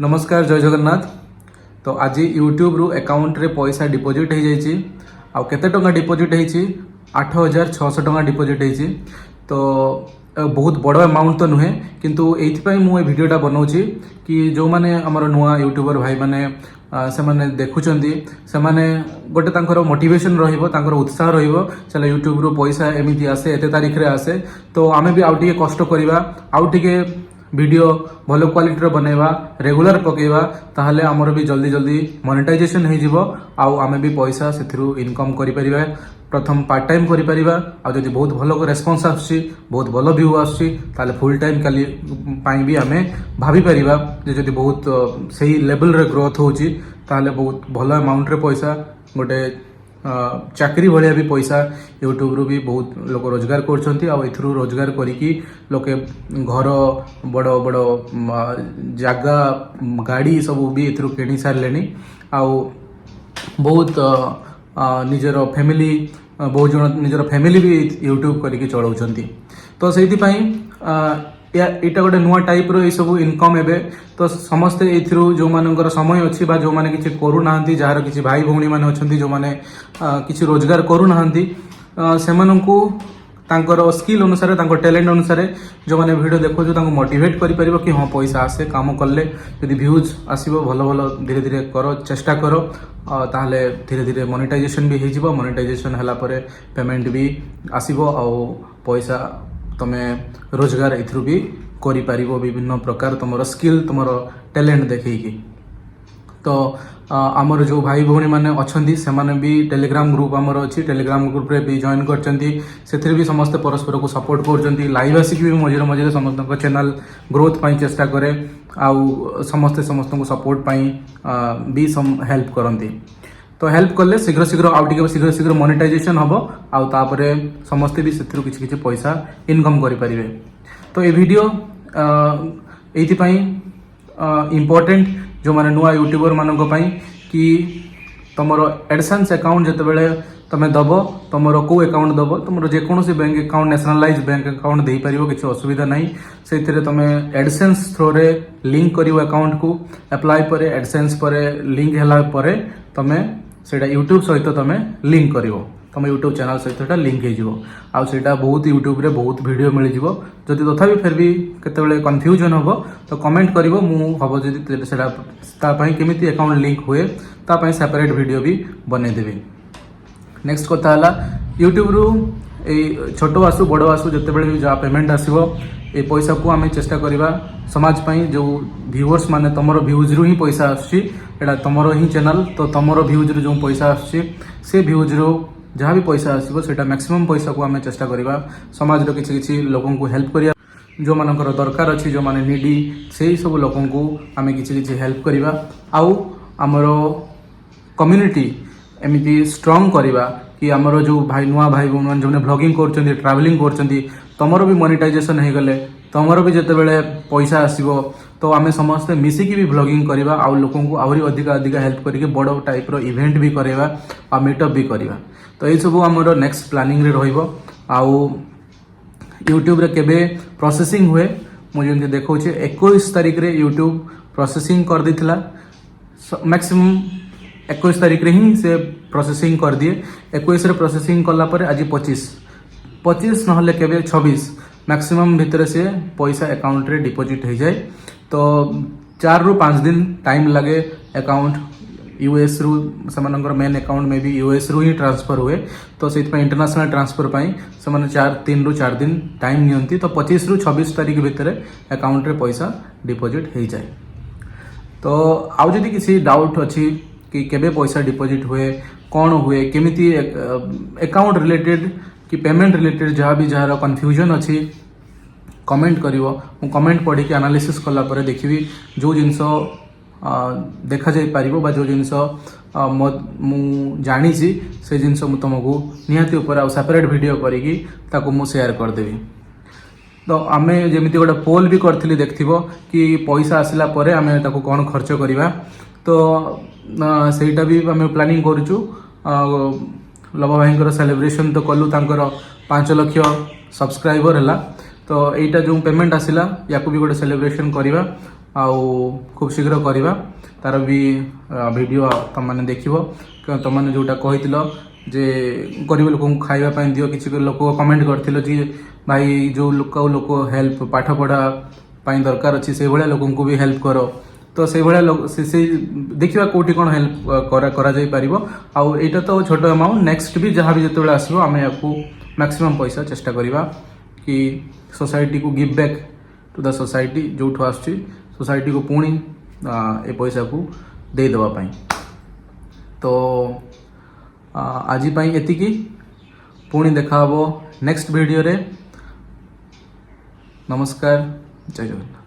नमस्कार जय जगन्नाथ। तो आज यूट्यूब रु अकाउंट रे पैसा डिपोजिट हो जाइए। आउ केते टंका डिपोजिट होइछि 8600 टंका डिपोजिट होइछि। तो बहुत बड़ अमाउंट तो नुहे किंतु एइथिपई मु ए वीडियोटा बनाउछि कि जो माने हमर नुआ यूट्यूबर भाई माने से माने देखुचंदी से माने गोटे तांकर मोटिवेशन रहिबो, तांकर उत्साह रहिबो। चला यूट्यूब रु पैसा एमिति आसे, एते तारिख रे आसे, तो आमे भी आउ टिके कष्ट करिवा, आउ टिके वीडियो भल क्वालिटी बनैबा, रेगुलर पकेबा, ताहले हमर भी जल्दी जल्दी मोनेटाइजेशन हो जिवो। आउ आमे भी पैसा सेथिरु इनकम करि परिबा। प्रथम पार्ट टाइम करि परिबा, आ जदि बहुत भलो रेस्पॉन्स आछि, बहुत भलो व्यू आछि, ताले फुल टाइम काली पाई भी आमे भाबी परिबा जे जदि बहुत सही लेवल रे ग्रोथ होछि ताहले बहुत भलो अमाउंट रे पैसा गोटे चाकरी भाया भी पैसा यूट्यूब रु भी बहुत लोक रोजगार करछंती। आ एथरु रोजगार करिकी लोके घर बड़ बड़ जागा गाड़ी सब भी एथरु किनी सारलेनी। आ बहुत निजर फैमिली बहुत जन निजर फैमिली भी यूट्यूब करिकी चलाउछंती। तो सेति पई एटा गोटे नुआ टाइप रो ये सब इनकम एबे। तो समस्ते एथिरु जो मानकर समय अछि बा जो माने किछि करू नाहंती, जहार किछि भाई भौणी माने अछंती जो माने किछि रोजगार करू नाहंती, सेमानंकु तांकर स्किल अनुसार, तांकर टैलेंट अनुसार जो माने वीडियो देखो जो तांको मोटिवेट करि परिबो कि हां पैसा आसे, काम करले यदि व्यूज आसीबो, भलो भलो धीरे धीरे करो, चेष्टा करो, ताहले धीरे धीरे मोनेटाइजेशन भी हेजिबो। मोनेटाइजेशन हला परे पेमेंट भी आसीबो, आ पैसा तमे रोजगार एथरु भी करि परिबो विभिन्न प्रकार तुमर स्किल, तुमर टैलेंट देखैकी। तो आमर जो भाई भौणी माने अछंती सेमाने भी टेलीग्राम ग्रुप आमर अछि, टेलीग्राम ग्रुप रे भी जॉइन करचंती। सेथिर भी समस्त परस्पर को सपोर्ट करचंती। लाइव आसिक भी मझिरे मझिरे समस्त को चैनल ग्रोथ पई चेष्टा करे, आउ समस्त को सपोर्ट पई भी सम हेल्प करंती। तो हेल्प कले शीघ्र शीघ्र आउ टिके शीघ्र शीघ्र मोनेटाइजेशन हबो, आउ तापरे समस्ते भी सेथिरु किछि किछि पैसा इनकम करि परिबे। तो ए वीडियो एथि पई इंपोर्टेंट जो माने नुआ यूट्यूबर मानको पई कि तमरो एडसेंस अकाउंट जते बेले तमे दबो, तमरो को अकाउंट दबो, तमरो जे कोनोसी bank account, nationalise bank account देई परिबो, किछि असुविधा नाही। सेथिरे तमे एडसेंस थ्रो रे लिंक करिवो अकाउंट को, अप्लाई परे एडसेंस परे लिंक हला परे तमे सेटा यूट्यूब सहित तमे लिंक करिवो, तमे यूट्यूब चैनल सहित एटा लिंक हे जिवो। आ सेटा बहुत यूट्यूब रे बहुत वीडियो मिल जिवो। जदि तथापि फिर भी केतेबेले कंफ्यूजन हबो तो कमेंट करिवो, मु हबो जदि सेटा ता पई केमिति अकाउंट लिंक हुए ता पई सेपरेट वीडियो भी बने देबी। नेक्स्ट कथा हला यूट्यूब रु ए छोटो आसु बड़ आसु जतेबेले भी जा पेमेंट आसीबो, ए पैसा को आमे चेष्टा करिबा समाज पई। जो व्यूअर्स माने तमरो व्यूज रु ही पैसा आछि, एटा तमरो ही चैनल, तो तमरो व्यूज रु जो पैसा आछि से व्यूज रु जहाँ भी पैसा आसीबो सेटा मैक्सिमम पैसा को आमे चेष्टा करिबा समाज रो किछि किछि लोकन को हेल्प करिया, जो मानकर दरकार अछि, जो माने नीडी, सेही सब लोकन को आमे किछि किछि हेल्प करिबा। आउ हमरो कम्युनिटी एमिति स्ट्रांग करिबा कि हमरो जो भाई नुआ भाई भौणी जो ब्लॉगिंग करचंदी, ट्रैवलिंग करचंदी, तमरो भी मोनेटाइजेशन हे गले, तमरो भी जते बेले पैसा आसीबो, तो आमे समस्त मिसिकी भी ब्लॉगिंग करिबा, आ लोकन को आहुरी अधिक अधिक हेल्प करिके बड़ टाइप रो इवेंट भी करेबा, आ मीटअप भी करिबा। तो ए सब हमरो नेक्स्ट प्लानिंग रे रहइबो। आउ यूट्यूब रे केबे प्रोसेसिंग हुए मु जेंति देखौचे 21 तारिख रे यूट्यूब प्रोसेसिंग कर दिथिला। मैक्सिमम 21 तारिख रे ही से प्रोसेसिंग कर दिए। 21 रे प्रोसेसिंग कला परे आज 25 नहले केबे 26 मैक्सिमम भितर से पैसा अकाउंट रे डिपॉजिट हो जाए। तो 4 रु 5 दिन टाइम लगे अकाउंट यूएस रु सेमानकर मेन अकाउंट में भी यूएस रु ही ट्रांसफर हुए। तो से इंटरनेशनल ट्रांसफर पाई सेमाने 3 रु 4 दिन टाइम नियंती। तो 25 रु 26 तारिख भितर अकाउंट रे पैसा डिपॉजिट हो जाए। तो आउ जदि किसी डाउट अछि कि केबे पैसा डिपॉजिट हुए, कौन हुए, केमिति अकाउंट रिलेटेड कि पेमेंट रिलेटेड जहाँ भी जहाँ कन्फ्यूजन अच्छी कमेंट करिवो, मु कमेंट पढ़ी कि एनालिसिस कला परे देखिबी जो जिनस देखा जाई पारिबो बा जो जिनस मु जानी छी से जिनस मु तुमको निहाती ऊपर आ सेपरेट वीडियो करिकी ताको मु शेयर कर देबी। तो आमे जेमिति गोटे पोल भी करथिली देखथिबो कि पैसा आसिला परे आमे ताको कोन खर्च करिवा। तो सेटा भी आमे प्लानिंग करूछु। लव भाई सेलिब्रेशन तो कलु, तांकर 5 लाख सब्सक्राइबर है, तो एटा जो पेमेंट आसिला या भी गोटे सेलिब्रेशन करिवा। आउ खूब शीघ्र करवा तार भी वीडियो तुमने देखिबो तुमने जोटा कहितलो जे गरीब लोक खाइबा दियो किसी लोक कमेंट करथिलो जे भाई जो लोक हेल्प पाठ पढ़ा दरकार अच्छी से भाया लोक भी हेल्प करो तो से भाया लोक से देखा कौटी कौन हेल्प करा जाई पारिबो आउ एटा तो छोट अमाउंट नेक्स्ट भी जहाँ भी जिते आसो आम या मैक्सिमम पैसा चेष्टा करवा कि सोसाइटी को give back to the society जो आसुची सोसाइटी को पुणी ए पैसा को दे देवा पाई। तो आज एतिकी पुणी देखा नेक्स्ट वीडियो रे। नमस्कार, जय जगन्नाथ।